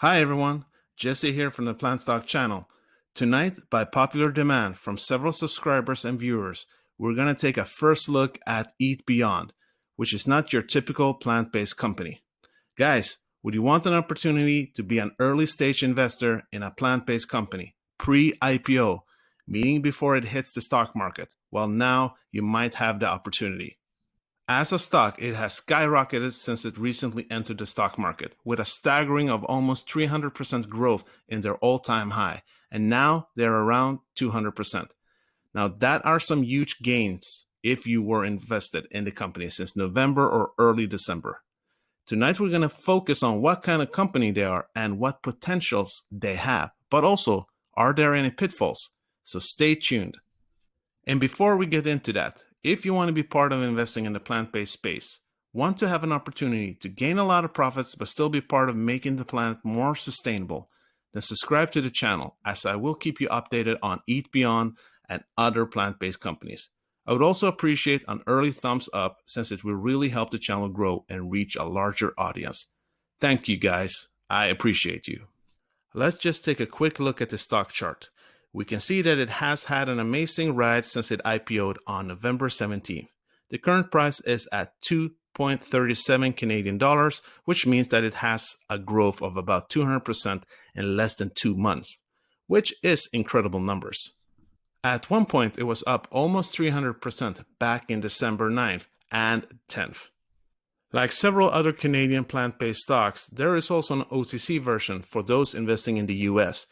Hi everyone, Jesse here from the PlantStock channel. Tonight, by popular demand from several subscribers and viewers, we're going to take a first look at Eat Beyond, which is not your typical plant-based company. Guys, would you want an opportunity to be an early stage investor in a plant-based company, pre-IPO, meaning before it hits the stock market? Well, now you might have the opportunity. As a stock, it has skyrocketed since it recently entered the stock market, with a staggering of almost 300% growth in their all-time high, and now they're around 200%. Now, that are some huge gains if you were invested in the company since November or early December. Tonight, we're going to focus on what kind of company they are and what potentials they have, but also, are there any pitfalls? So stay tuned. And before we get into that, if you want to be part of investing in the plant-based space, want to have an opportunity to gain a lot of profits but still be part of making the planet more sustainable, then subscribe to the channel as I will keep you updated on Eat Beyond and other plant-based companies. I would also appreciate an early thumbs up since it will really help the channel grow and reach a larger audience. Thank you guys, I appreciate you. Let's just take a quick look at the stock chart. We can see that it has had an amazing ride since it IPO'd on November 17th. The current price is at 2.37 Canadian dollars, which means that it has a growth of about 200% in less than 2 months, which is incredible numbers. At one point, it was up almost 300% back in December 9th and 10th. Like several other Canadian plant-based stocks, there is also an OTC version for those investing in the US.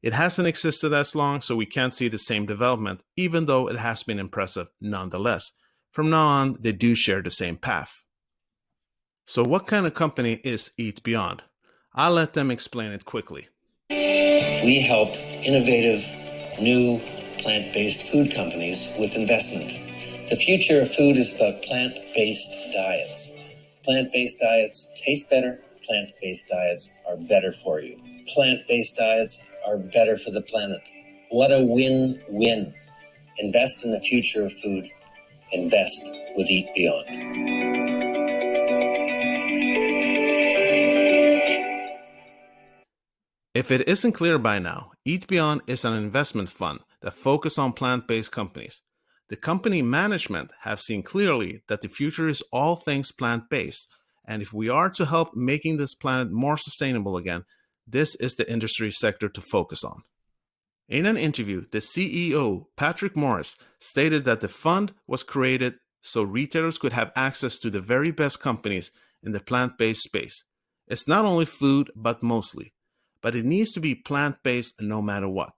It hasn't existed as long, so we can't see the same development, even though it has been impressive nonetheless. From now on, they do share the same path. So what kind of company is Eat Beyond? I'll let them explain it quickly. We help innovative, new, plant-based food companies with investment. The future of food is about plant-based diets. Plant-based diets taste better. Plant-based diets are better for you. Plant-based diets are better for the planet. What a win-win. Invest in the future of food. Invest with Eat Beyond. If it isn't clear by now, Eat Beyond is an investment fund that focuses on plant-based companies. The company management have seen clearly that the future is all things plant-based, and if we are to help making this planet more sustainable again, this is the industry sector to focus on. In an interview, the CEO, Patrick Morris, stated that the fund was created so retailers could have access to the very best companies in the plant-based space. It's not only food, but mostly. But it needs to be plant-based no matter what.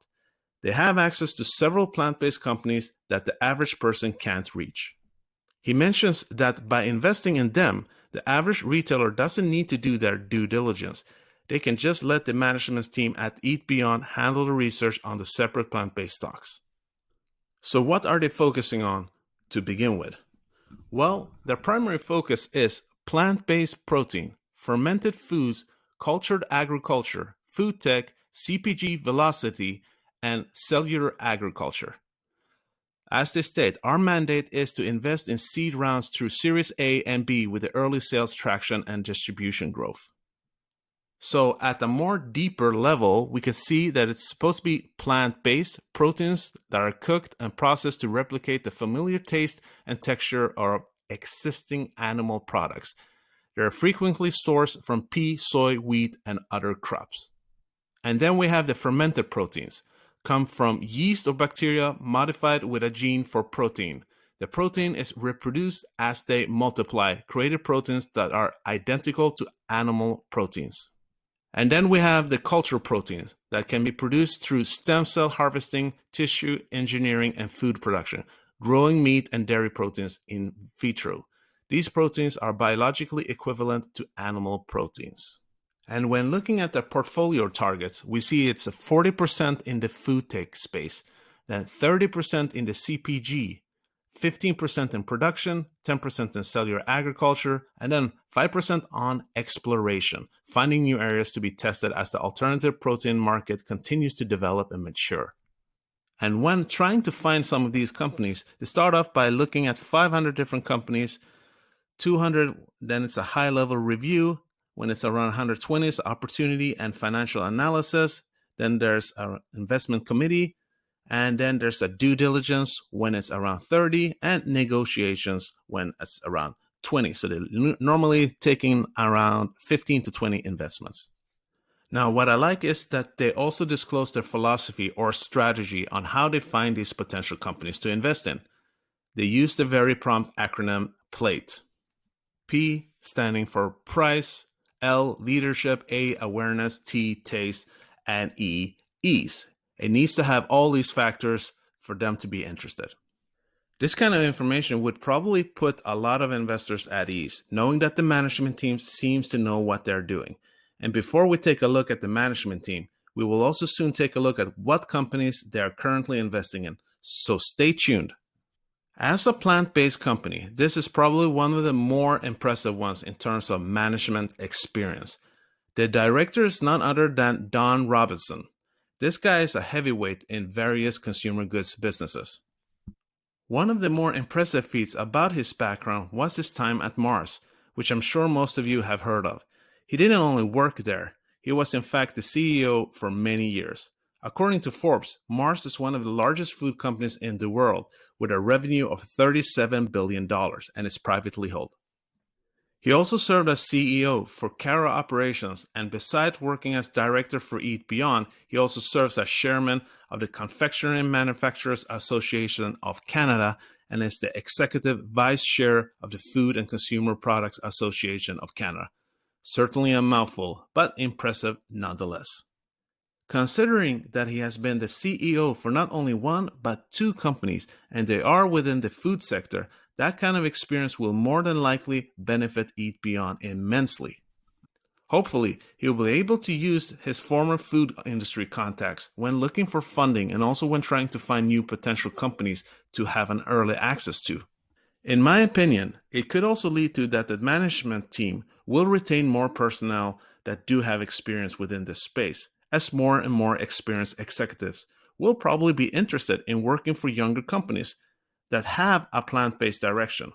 They have access to several plant-based companies that the average person can't reach. He mentions that by investing in them, the average retailer doesn't need to do their due diligence. They can just let the management team at Eat Beyond handle the research on the separate plant-based stocks. So what are they focusing on to begin with? Well, their primary focus is plant-based protein, fermented foods, cultured agriculture, food tech, CPG velocity, and cellular agriculture. As they state, our mandate is to invest in seed rounds through Series A and B with the early sales traction and distribution growth. So at a more deeper level, we can see that it's supposed to be plant-based proteins that are cooked and processed to replicate the familiar taste and texture of existing animal products. They are frequently sourced from pea, soy, wheat, and other crops. And then we have the fermented proteins, come from yeast or bacteria modified with a gene for protein. The protein is reproduced as they multiply, creating proteins that are identical to animal proteins. And then we have the cultured proteins that can be produced through stem cell harvesting, tissue engineering, and food production, growing meat and dairy proteins in vitro. These proteins are biologically equivalent to animal proteins. And when looking at the portfolio targets, we see it's a 40% in the food tech space, then 30% in the CPG, 15% in production, 10% in cellular agriculture, and then 5% on exploration, finding new areas to be tested as the alternative protein market continues to develop and mature. And when trying to find some of these companies, they start off by looking at 500 different companies, 200, then it's a high-level review, When it's around 120 is opportunity and financial analysis. Then there's an investment committee. And then there's a due diligence when it's around 30 and negotiations when it's around 20. So they're normally taking around 15 to 20 investments. Now, what I like is that they also disclose their philosophy or strategy on how they find these potential companies to invest in. They use the very prompt acronym PLATE. P standing for price, L leadership, A awareness, T taste, and E ease. It needs to have all these factors for them to be interested. This kind of information would probably put a lot of investors at ease, knowing that the management team seems to know what they're doing. And before we take a look at the management team, we will also soon take a look at what companies they are currently investing in. So stay tuned. As a plant-based company, this is probably one of the more impressive ones in terms of management experience. The director is none other than Don Robinson. This guy is a heavyweight in various consumer goods businesses. One of the more impressive feats about his background was his time at Mars, which I'm sure most of you have heard of. He didn't only work there, he was in fact the CEO for many years. According to Forbes, Mars is one of the largest food companies in the world with a revenue of $37 billion and is privately held. He also served as CEO for Cara Operations, and besides working as director for Eat Beyond, he also serves as chairman of the Confectionery Manufacturers Association of Canada and is the executive vice chair of the Food and Consumer Products Association of Canada. Certainly a mouthful, but impressive nonetheless. Considering that he has been the CEO for not only one, but two companies, and they are within the food sector, that kind of experience will more than likely benefit Eat Beyond immensely. Hopefully, he will be able to use his former food industry contacts when looking for funding and also when trying to find new potential companies to have an early access to. In my opinion, it could also lead to that the management team will retain more personnel that do have experience within this space, as more and more experienced executives will probably be interested in working for younger companies that have a plant-based direction.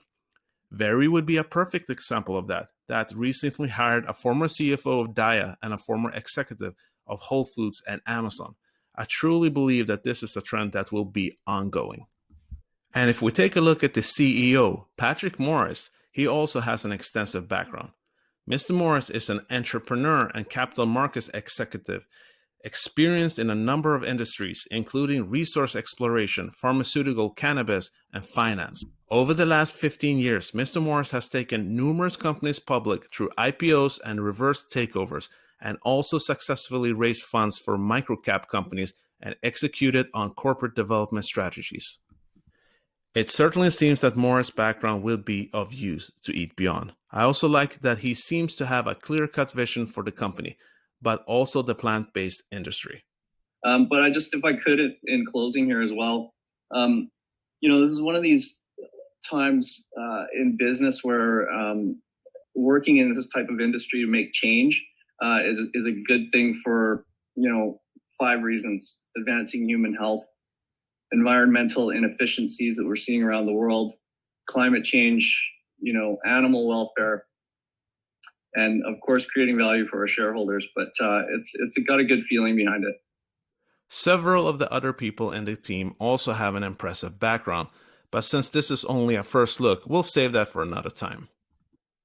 Vryyf would be a perfect example of that recently hired a former CFO of Daya and a former executive of Whole Foods and Amazon. I truly believe that this is a trend that will be ongoing. And if we take a look at the CEO, Patrick Morris, he also has an extensive background. Mr. Morris is an entrepreneur and capital markets executive experienced in a number of industries, including resource exploration, pharmaceutical, cannabis, and finance. Over the last 15 years, Mr. Morris has taken numerous companies public through IPOs and reverse takeovers, and also successfully raised funds for microcap companies and executed on corporate development strategies. It certainly seems that Morris' background will be of use to Eat Beyond. I also like that he seems to have a clear-cut vision for the company, but also the plant-based industry. But I just, if I could, in closing here as well, this is one of these times in business where working in this type of industry to make change is a good thing for, 5 reasons: advancing human health, environmental inefficiencies that we're seeing around the world, climate change, animal welfare, and of course creating value for our shareholders. But it's got a good feeling behind it. Several of the other people in the team also have an impressive background, but since this is only a first look, we'll save that for another time.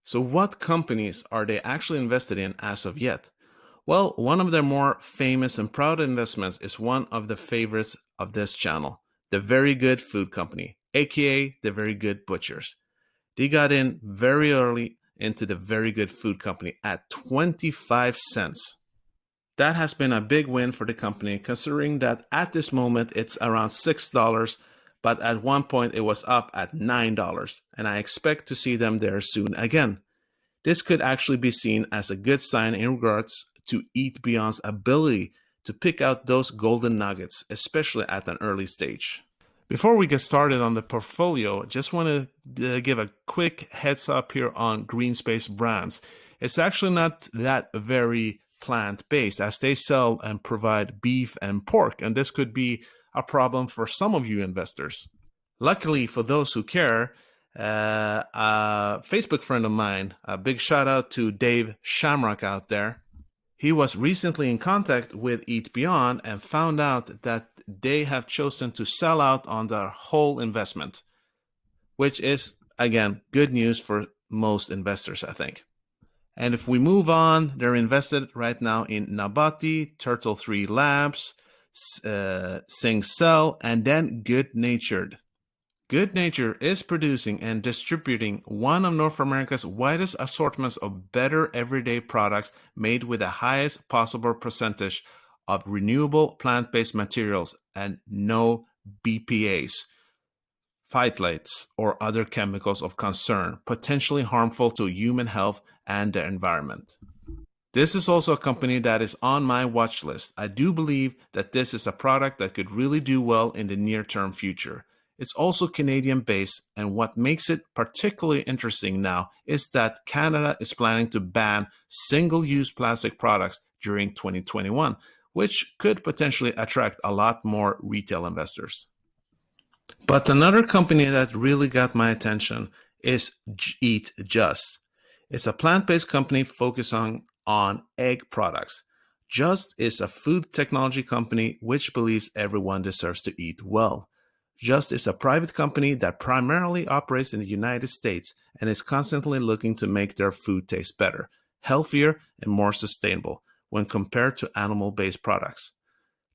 So what companies are they actually invested in as of yet? Well, one of their more famous and proud investments is one of the favorites of this channel, the Very Good Food Company, aka the Very Good Butchers. They got in very early into the Very Good Food Company at 25 cents. That has been a big win for the company, considering that at this moment it's around $6, but at one point it was up at $9, and I expect to see them there soon again. This could actually be seen as a good sign in regards to Eat Beyond's ability to pick out those golden nuggets, especially at an early stage. Before we get started on the portfolio, just want to give a quick heads up here on Green Space Brands. It's actually not that very plant-based, as they sell and provide beef and pork, and this could be a problem for some of you investors. Luckily for those who care, A Facebook friend of mine, a big shout out to Dave Shamrock out there. He was recently in contact with Eat Beyond and found out that they have chosen to sell out on their whole investment, which is, again, good news for most investors, I think. And if we move on, they're invested right now in Nabati, Turtle 3 Labs, Sing Cell, and then Good Natured. Good Nature is producing and distributing one of North America's widest assortments of better everyday products made with the highest possible percentage of renewable plant-based materials and no BPAs, phthalates, or other chemicals of concern, potentially harmful to human health and the environment. This is also a company that is on my watch list. I do believe that this is a product that could really do well in the near-term future. It's also Canadian-based, and what makes it particularly interesting now is that Canada is planning to ban single-use plastic products during 2021, which could potentially attract a lot more retail investors. But another company that really got my attention is Eat Just. It's a plant-based company focusing on egg products. Just is a food technology company which believes everyone deserves to eat well. Just is a private company that primarily operates in the United States and is constantly looking to make their food taste better, healthier, and more sustainable when compared to animal-based products.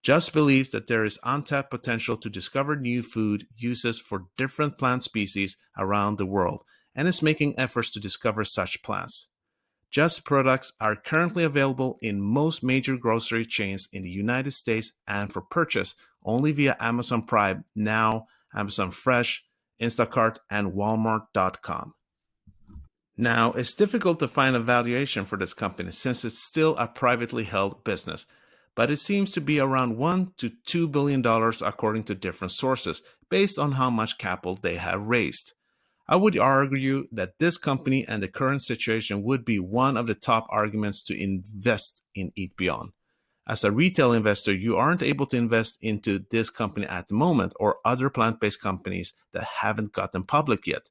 Just believes that there is untapped potential to discover new food uses for different plant species around the world and is making efforts to discover such plants. Just products are currently available in most major grocery chains in the United States and for purchase only via Amazon Prime Now, Amazon Fresh, Instacart, and Walmart.com. Now, it's difficult to find a valuation for this company since it's still a privately held business, but it seems to be around $1 to $2 billion according to different sources, based on how much capital they have raised. I would argue that this company and the current situation would be one of the top arguments to invest in Eat Beyond. As a retail investor, you aren't able to invest into this company at the moment or other plant-based companies that haven't gotten public yet.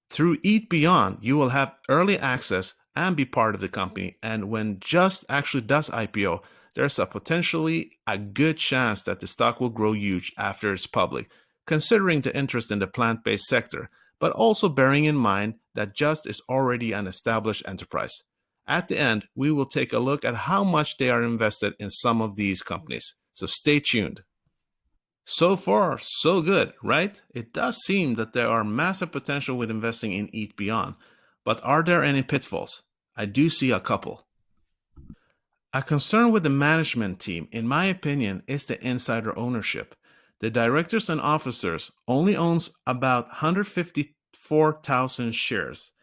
Through Eat Beyond, you will have early access and be part of the company. And when Just actually does IPO, there's a potentially a good chance that the stock will grow huge after it's public, considering the interest in the plant-based sector, but also bearing in mind that Just is already an established enterprise. At the end, we will take a look at how much they are invested in some of these companies. So stay tuned. So far, so good, right? It does seem that there are massive potential with investing in Eat Beyond, but are there any pitfalls? I do see a couple. A concern with the management team, in my opinion, is the insider ownership. The directors and officers only owns about 154,000 shares,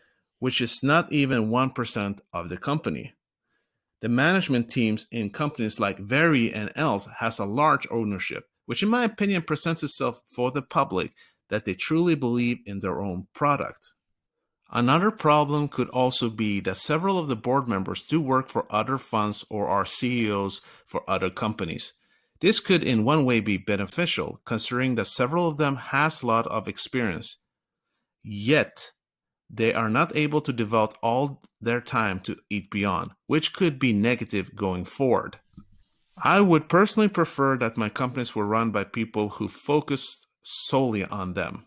which is not even 1% of the company. The management teams in companies like vryyf and else has a large ownership, which in my opinion presents itself for the public that they truly believe in their own product. Another problem could also be that several of the board members do work for other funds or are CEOs for other companies. This could in one way be beneficial, considering that several of them has a lot of experience. Yet, they are not able to devote all their time to Eat Beyond, which could be negative going forward. I would personally prefer that my companies were run by people who focus solely on them.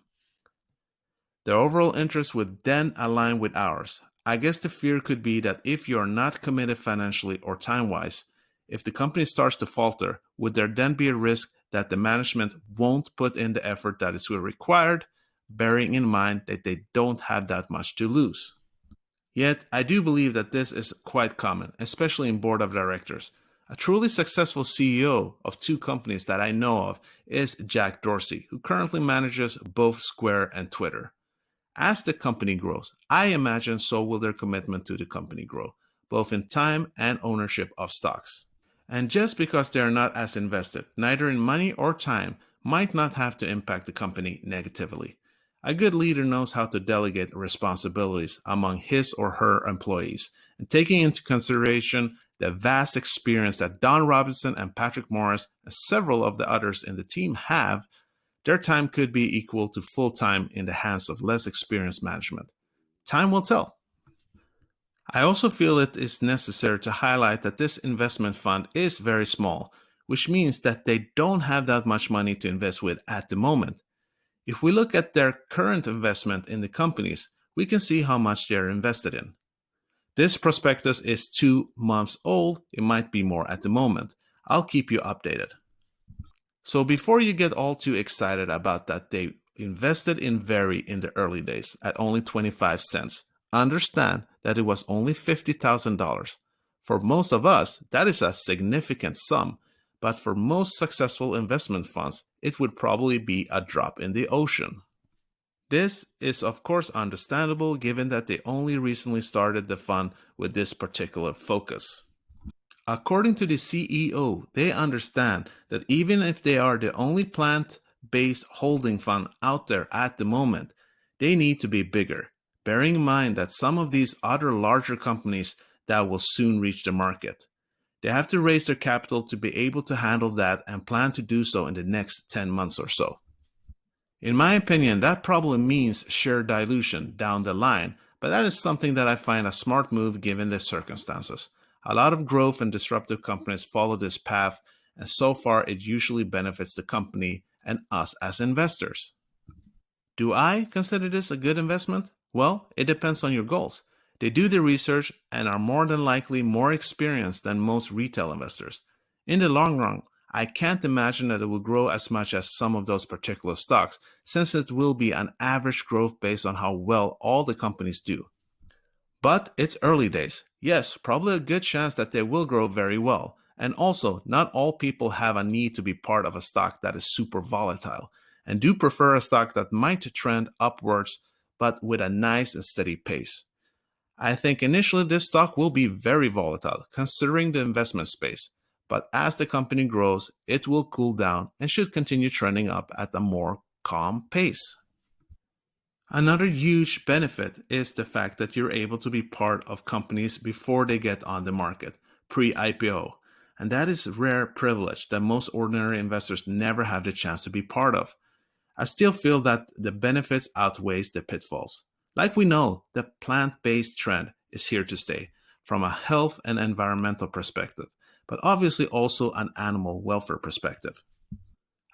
Their overall interests would then align with ours. I guess the fear could be that if you are not committed financially or time-wise, if the company starts to falter, would there then be a risk that the management won't put in the effort that is required, bearing in mind that they don't have that much to lose? Yet, I do believe that this is quite common, especially in board of directors. A truly successful CEO of two companies that I know of is Jack Dorsey, who currently manages both Square and Twitter. As the company grows, I imagine so will their commitment to the company grow, both in time and ownership of stocks. And just because they are not as invested, neither in money or time, might not have to impact the company negatively. A good leader knows how to delegate responsibilities among his or her employees, and taking into consideration the vast experience that Don Robinson and Patrick Morris and several of the others in the team have, their time could be equal to full time in the hands of less experienced management. Time will tell. I also feel it is necessary to highlight that this investment fund is very small, which means that they don't have that much money to invest with at the moment. If we look at their current investment in the companies, we can see how much they're invested in. This prospectus is 2 months old. It might be more at the moment. I'll keep you updated. So before you get all too excited about that they invested in Vrry in the early days at only 25 cents, understand that it was only $50,000. For most of us, that is a significant sum, but for most successful investment funds, it would probably be a drop in the ocean. This is of course understandable given that they only recently started the fund with this particular focus. According to the CEO, they understand that even if they are the only plant-based holding fund out there at the moment, they need to be bigger, bearing in mind that some of these other larger companies that will soon reach the market. They have to raise their capital to be able to handle that and plan to do so in the next 10 months or so. In my opinion, that probably means share dilution down the line, but that is something that I find a smart move given the circumstances. A lot of growth and disruptive companies follow this path, and so far it usually benefits the company and us as investors. Do I consider this a good investment? Well, it depends on your goals. They do the research and are more than likely more experienced than most retail investors. In the long run, I can't imagine that it will grow as much as some of those particular stocks, since it will be an average growth based on how well all the companies do. But it's early days. Yes, probably a good chance that they will grow very well. And also, not all people have a need to be part of a stock that is super volatile, and do prefer a stock that might trend upwards, but with a nice and steady pace. I think initially this stock will be very volatile considering the investment space, but as the company grows, it will cool down and should continue trending up at a more calm pace. Another huge benefit is the fact that you're able to be part of companies before they get on the market, pre-IPO, and that is a rare privilege that most ordinary investors never have the chance to be part of. I still feel that the benefits outweighs the pitfalls. Like we know, the plant-based trend is here to stay from a health and environmental perspective, but obviously also an animal welfare perspective.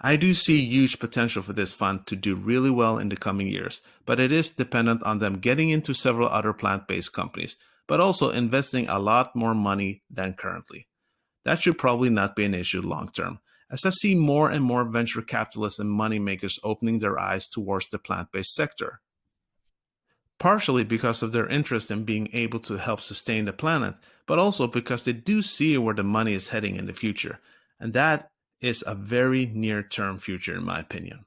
I do see huge potential for this fund to do really well in the coming years, but it is dependent on them getting into several other plant-based companies, but also investing a lot more money than currently. That should probably not be an issue long term, as I see more and more venture capitalists and moneymakers opening their eyes towards the plant-based sector. Partially because of their interest in being able to help sustain the planet, but also because they do see where the money is heading in the future, and that is a very near-term future in my opinion.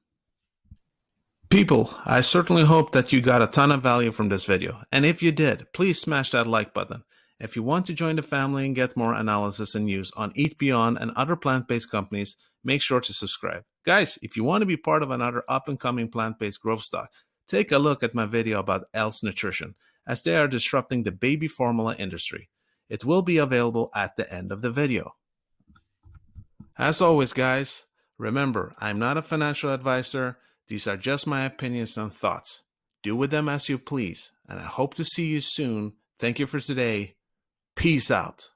People, I certainly hope that you got a ton of value from this video, and if you did, please smash that like button. If you want to join the family and get more analysis and news on Eat Beyond and other plant-based companies, make sure to subscribe. Guys, if you want to be part of another up-and-coming plant-based growth stock, take a look at my video about Else Nutrition, as they are disrupting the baby formula industry. It will be available at the end of the video. As always, guys, remember, I'm not a financial advisor. These are just my opinions and thoughts. Do with them as you please, and I hope to see you soon. Thank you for today. Peace out.